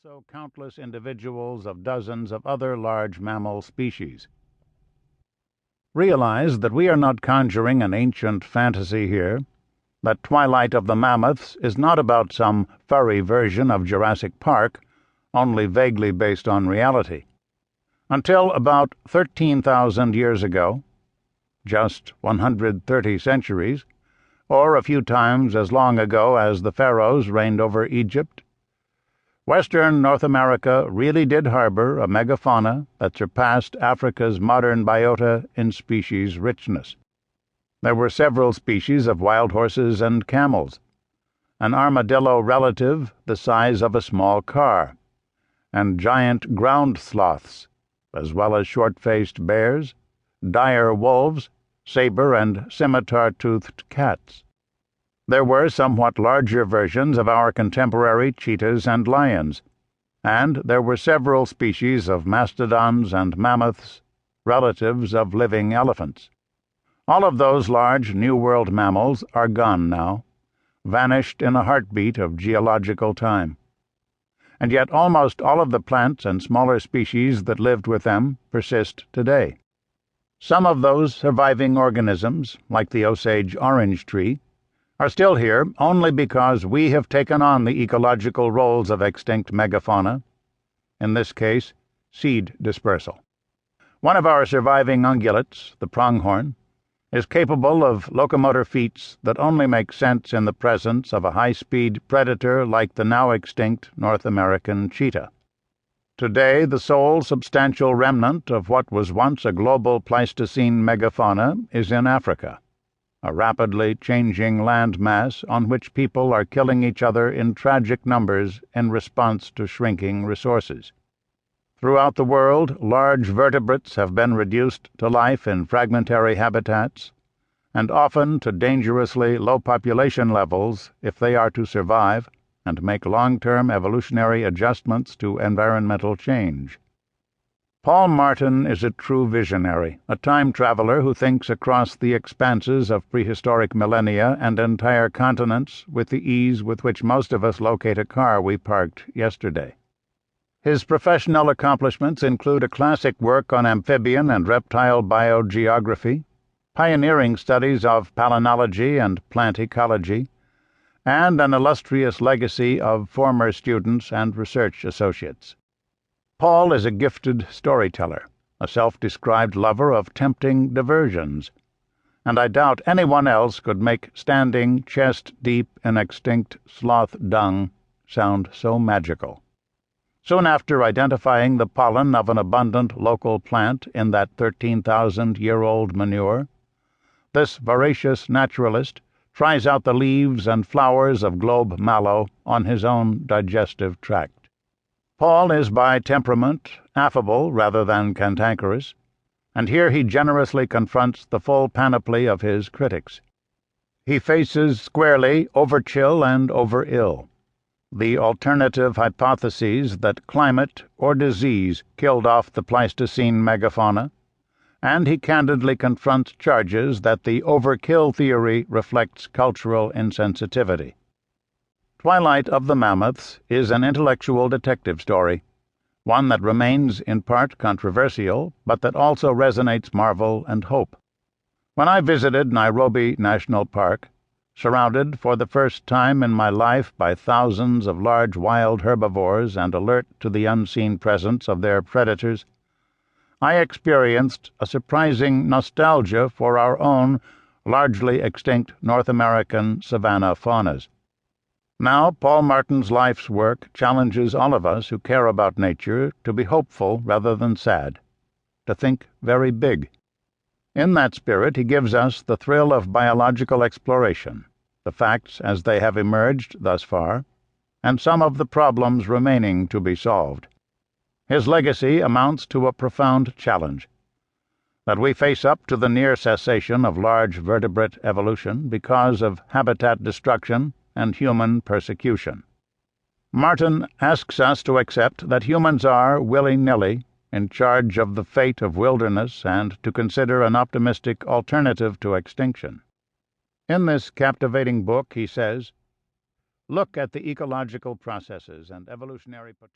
also countless individuals of dozens of other large mammal species. Realize that we are not conjuring an ancient fantasy here, that Twilight of the Mammoths is not about some furry version of Jurassic Park, only vaguely based on reality. Until about 13,000 years ago, just 130 centuries, or a few times as long ago as the pharaohs reigned over Egypt, Western North America really did harbor a megafauna that surpassed Africa's modern biota in species richness. There were several species of wild horses and camels, an armadillo relative the size of a small car, and giant ground sloths, as well as short-faced bears, dire wolves, saber and scimitar-toothed cats. There were somewhat larger versions of our contemporary cheetahs and lions, and there were several species of mastodons and mammoths, relatives of living elephants. All of those large New World mammals are gone now, vanished in a heartbeat of geological time. And yet almost all of the plants and smaller species that lived with them persist today. Some of those surviving organisms, like the Osage orange tree, are still here only because we have taken on the ecological roles of extinct megafauna, in this case, seed dispersal. One of our surviving ungulates, the pronghorn, is capable of locomotor feats that only make sense in the presence of a high-speed predator like the now extinct North American cheetah. Today, the sole substantial remnant of what was once a global Pleistocene megafauna is in Africa, a rapidly changing landmass on which people are killing each other in tragic numbers in response to shrinking resources. Throughout the world, large vertebrates have been reduced to life in fragmentary habitats, and often to dangerously low population levels if they are to survive and make long-term evolutionary adjustments to environmental change. Paul Martin is a true visionary, a time traveler who thinks across the expanses of prehistoric millennia and entire continents with the ease with which most of us locate a car we parked yesterday. His professional accomplishments include a classic work on amphibian and reptile biogeography, pioneering studies of palynology and plant ecology, and an illustrious legacy of former students and research associates. Paul is a gifted storyteller, a self-described lover of tempting diversions, and I doubt anyone else could make standing chest-deep in extinct sloth dung sound so magical. Soon after identifying the pollen of an abundant local plant in that 13,000-year-old manure, this voracious naturalist tries out the leaves and flowers of globe mallow on his own digestive tract. Paul is by temperament affable rather than cantankerous, and here he generously confronts the full panoply of his critics. He faces squarely overkill and overill, the alternative hypotheses that climate or disease killed off the Pleistocene megafauna, and he candidly confronts charges that the overkill theory reflects cultural insensitivity. Twilight of the Mammoths is an intellectual detective story, one that remains in part controversial, but that also resonates marvel and hope. When I visited Nairobi National Park, surrounded for the first time in my life by thousands of large wild herbivores and alert to the unseen presence of their predators, I experienced a surprising nostalgia for our own largely extinct North American savanna faunas. Now, Paul Martin's life's work challenges all of us who care about nature to be hopeful rather than sad, to think very big. In that spirit, he gives us the thrill of biological exploration, the facts as they have emerged thus far, and some of the problems remaining to be solved. His legacy amounts to a profound challenge, that we face up to the near cessation of large vertebrate evolution because of habitat destruction and human persecution. Martin asks us to accept that humans are, willy-nilly, in charge of the fate of wilderness and to consider an optimistic alternative to extinction. In this captivating book, he says, "Look at the ecological processes and evolutionary potential."